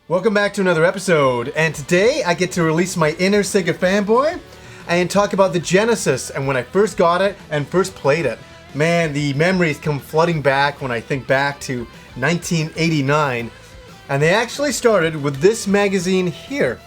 Welcome back to another episode, and today I get to release my inner Sega fanboy and talk about the Genesis and when I first got it and first played it. Man, the memories come flooding back when I think back to 1989, and they actually started with this magazine here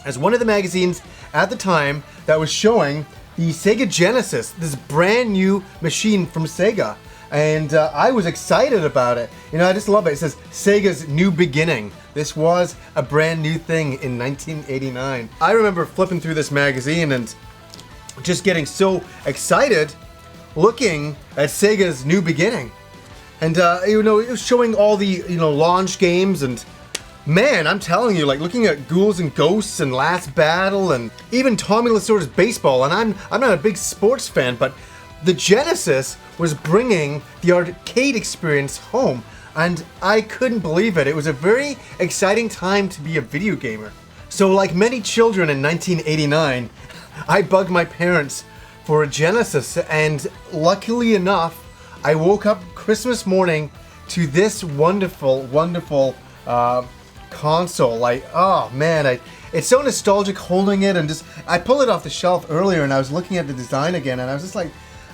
as one of the magazines at the time that was showing the Sega Genesis, this brand new machine from Sega. And I was excited about it. You know, I just love it. It says Sega's New Beginning. This was a brand new thing in 1989. I remember flipping through this magazine and just getting so excited looking at Sega's New Beginning. And, it was showing all the, launch games, and man, I'm telling you, like looking at Ghouls and Ghosts and Last Battle and even Tommy Lasorda's Baseball, and I'm not a big sports fan, but the Genesis was bringing the arcade experience home, and I couldn't believe it. It was a very exciting time to be a video gamer. So like many children in 1989, I bugged my parents for a Genesis, and luckily enough, I woke up Christmas morning to this wonderful, wonderful console. Like, oh man, it's so nostalgic holding it, and I pulled it off the shelf earlier and I was looking at the design again, and I was just like,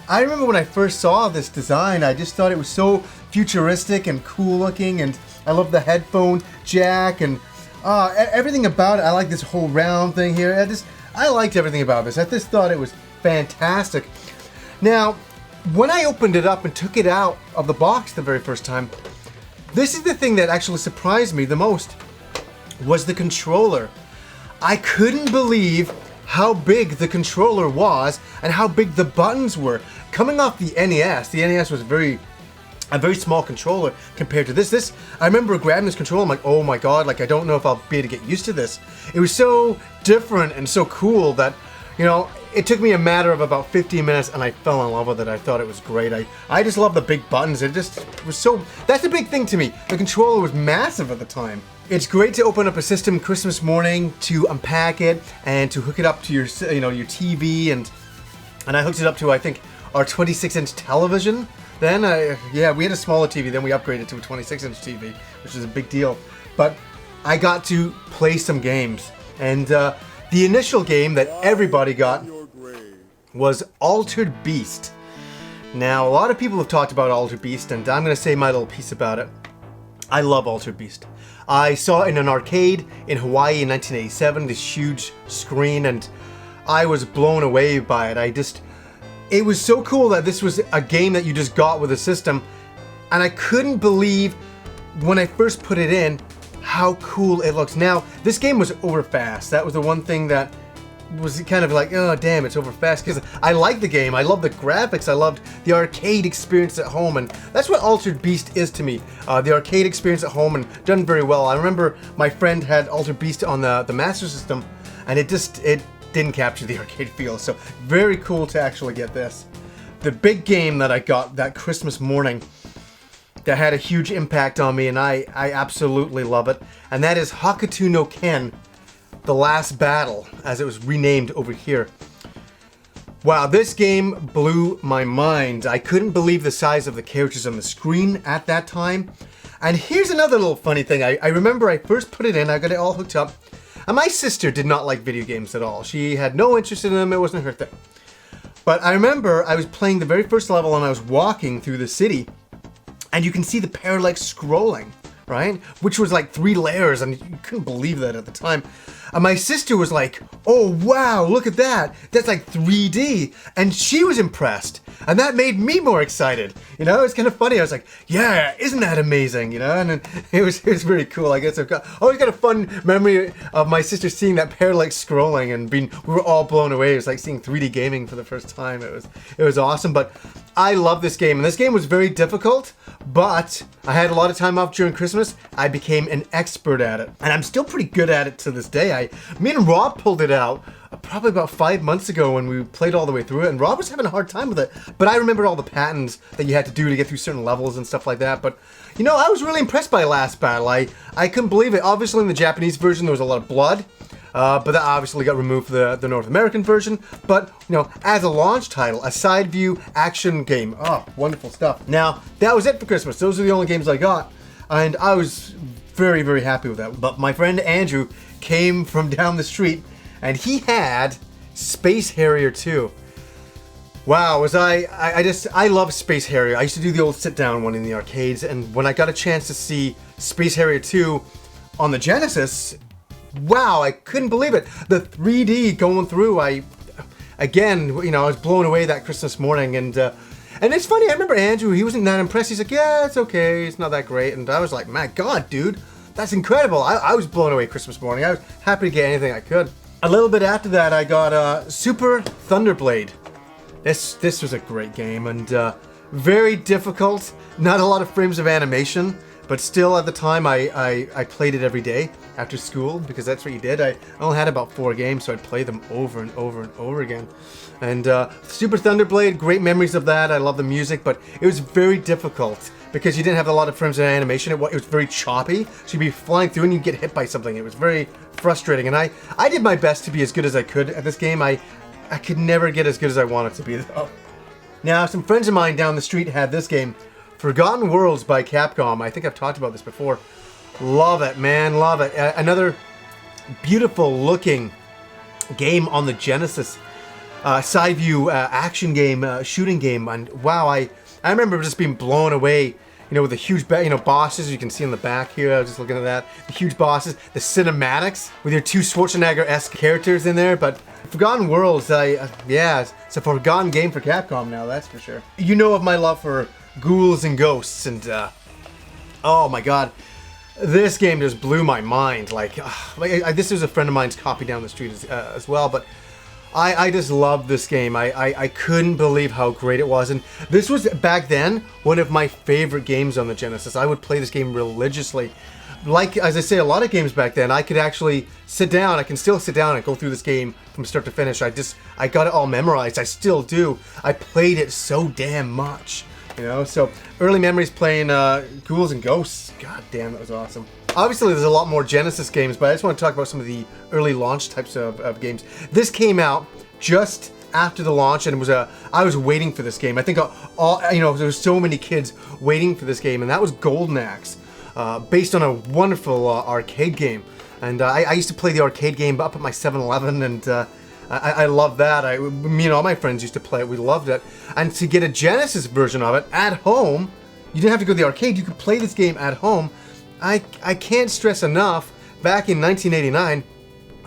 I remember when I first saw this design, I just thought it was so futuristic and cool looking, and I love the headphone jack and everything about it. I like this whole round thing here. I liked everything about this. I just thought it was fantastic. Now, when I opened it up and took it out of the box the very first time, this is the thing that actually surprised me the most, was the controller. I couldn't believe how big the controller was and how big the buttons were. Coming off the NES was a very small controller compared to this. I remember grabbing this controller, I'm like, oh my god, like I don't know if I'll be able to get used to this. It was so different and so cool that, it took me a matter of about 15 minutes and I fell in love with it. I thought it was great. I just love the big buttons. It just was so, that's a big thing to me. The controller was massive at the time. It's great to open up a system Christmas morning, to unpack it and to hook it up to your, your TV, and I hooked it up to, I think, our 26-inch television. Then, we had a smaller TV, then we upgraded to a 26-inch TV, which is a big deal. But I got to play some games, and the initial game that everybody got was Altered Beast. Now, a lot of people have talked about Altered Beast, and I'm going to say my little piece about it. I love Altered Beast. I saw it in an arcade in Hawaii in 1987, this huge screen, and I was blown away by it. It was so cool that this was a game that you just got with a system, and I couldn't believe when I first put it in how cool it looks. Now, this game was over fast. That was the one thing that was kind of like, oh damn, it's over fast, because I liked the game, I loved the graphics, I loved the arcade experience at home, and that's what Altered Beast is to me. The arcade experience at home, and done very well. I remember my friend had Altered Beast on the Master System, and it didn't capture the arcade feel, so very cool to actually get this. The big game that I got that Christmas morning that had a huge impact on me, and I absolutely love it, and that is Hakuto no Ken, The Last Battle, as it was renamed over here. Wow, this game blew my mind. I couldn't believe the size of the characters on the screen at that time. And here's another little funny thing. I remember I first put it in, I got it all hooked up, and my sister did not like video games at all. She had no interest in them, it wasn't her thing. But I remember I was playing the very first level and I was walking through the city, and you can see the parallax scrolling, right? Which was like 3 layers, and you couldn't believe that at the time. And my sister was like, oh wow, look at that. That's like 3D. And she was impressed. And that made me more excited. It was kind of funny. I was like, yeah, isn't that amazing? And it was very cool. I guess I've always got a fun memory of my sister seeing that parallax scrolling and we were all blown away. It was like seeing 3D gaming for the first time. It was awesome. But I love this game. And this game was very difficult, but I had a lot of time off during Christmas. I became an expert at it. And I'm still pretty good at it to this day. Me and Rob pulled it out probably about 5 months ago when we played all the way through it, and Rob was having a hard time with it. But I remembered all the patterns that you had to do to get through certain levels and stuff like that. But, I was really impressed by Last Battle. I couldn't believe it. Obviously, in the Japanese version, there was a lot of blood. But that obviously got removed for the North American version. But, as a launch title, a side view action game. Oh, wonderful stuff. Now, that was it for Christmas. Those are the only games I got. And I was very, very happy with that. But my friend Andrew came from down the street, and he had Space Harrier 2. Wow, I love Space Harrier. I used to do the old sit-down one in the arcades, and when I got a chance to see Space Harrier 2 on the Genesis, wow, I couldn't believe it. The 3D going through, again, you know, I was blown away that Christmas morning, and it's funny, I remember Andrew, he wasn't that impressed. He's like, yeah, it's okay, it's not that great, and I was like, my God, dude, that's incredible. I was blown away Christmas morning. I was happy to get anything I could. A little bit after that, I got Super Thunderblade. This was a great game, and very difficult, not a lot of frames of animation, but still at the time I played it every day after school, because that's what you did. I only had about 4 games, so I'd play them over and over and over again. And Super Thunderblade, great memories of that. I love the music, but it was very difficult because you didn't have a lot of frames of animation. It was very choppy, so you'd be flying through and you'd get hit by something. It was very frustrating, and I did my best to be as good as I could at this game. I could never get as good as I wanted to be, though. Now, some friends of mine down the street had this game, Forgotten Worlds by Capcom. I think I've talked about this before. Love it, man, love it. Another beautiful looking game on the Genesis. Side view action game, shooting game. And wow, I remember just being blown away, you know, with the huge bosses you can see in the back here. I was just looking at that. The huge bosses, the cinematics with your 2 Schwarzenegger-esque characters in there. But Forgotten Worlds, yeah, it's a forgotten game for Capcom now, that's for sure. You know of my love for ghouls and ghosts, and oh my God, this game just blew my mind. This was a friend of mine's copy down the street as well, but I just loved this game. I couldn't believe how great it was, and this was back then one of my favorite games on the Genesis. I would play this game religiously. Like, as I say, a lot of games back then, I could actually sit down. I can still sit down and go through this game from start to finish. I got it all memorized. I still do. I played it so damn much, you know? So, early memories playing Ghouls and Ghosts. God damn, that was awesome. Obviously, there's a lot more Genesis games, but I just want to talk about some of the early launch types of games. This came out just after the launch, and I was waiting for this game. I think there was so many kids waiting for this game, and that was Golden Axe. Based on a wonderful arcade game, and I used to play the arcade game up at my 7-Eleven, and I love that. Me and all my friends used to play it. We loved it. And to get a Genesis version of it at home, you didn't have to go to the arcade. You could play this game at home. I can't stress enough, back in 1989,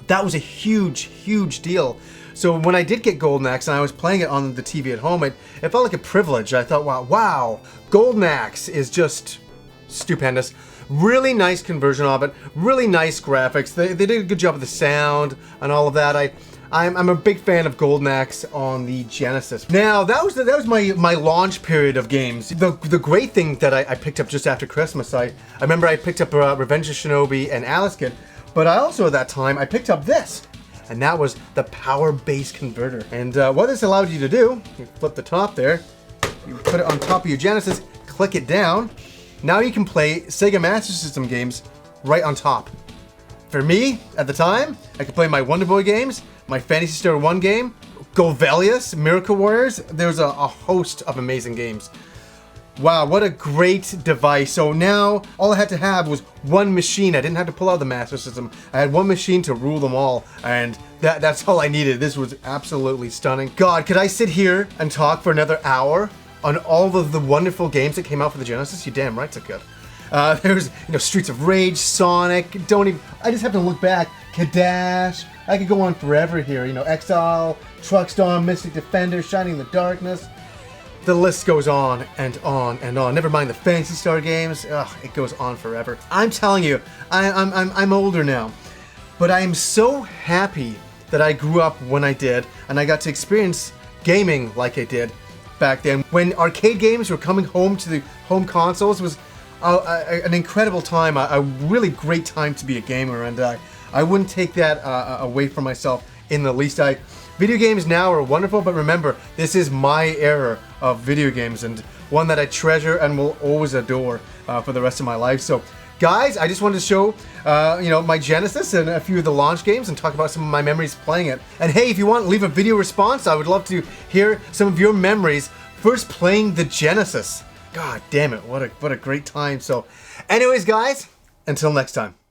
that was a huge, huge deal. So when I did get Golden Axe and I was playing it on the TV at home, it felt like a privilege. I thought, wow, Golden Axe is just stupendous. Really nice conversion of it, really nice graphics. They did a good job of the sound and all of that. I'm a big fan of Golden Axe on the Genesis. Now, that was my launch period of games. The great thing that I picked up just after Christmas, I remember I picked up Revenge of Shinobi and Alice Kid, but I also at that time I picked up this, and that was the Power Base Converter. And what this allowed you to do, you flip the top there, you put it on top of your Genesis, click it down. Now you can play Sega Master System games right on top. For me, at the time, I could play my Wonder Boy games, my Phantasy Star 1 game, Golvelius, Miracle Warriors. There's a host of amazing games. Wow, what a great device. So now, all I had to have was one machine. I didn't have to pull out the Master System. I had one machine to rule them all, and that's all I needed. This was absolutely stunning. God, could I sit here and talk for another hour on all of the wonderful games that came out for the Genesis? You damn right I could. There's, Streets of Rage, Sonic, I just have to look back, Kadash, I could go on forever here, Exile, Truck Storm, Mystic Defender, Shining in the Darkness. The list goes on and on and on. Never mind the Phantasy Star games, it goes on forever. I'm telling you, I'm older now, but I am so happy that I grew up when I did, and I got to experience gaming like I did back then. When arcade games were coming home to the home consoles, was an incredible time, a really great time to be a gamer, and I wouldn't take that away from myself in the least. Video games now are wonderful, but remember, this is my era of video games, and one that I treasure and will always adore for the rest of my life. So, guys, I just wanted to show, my Genesis and a few of the launch games and talk about some of my memories playing it. And hey, if you want, leave a video response. I would love to hear some of your memories first playing the Genesis. God damn it, what a great time. So, anyways, guys, Until next time.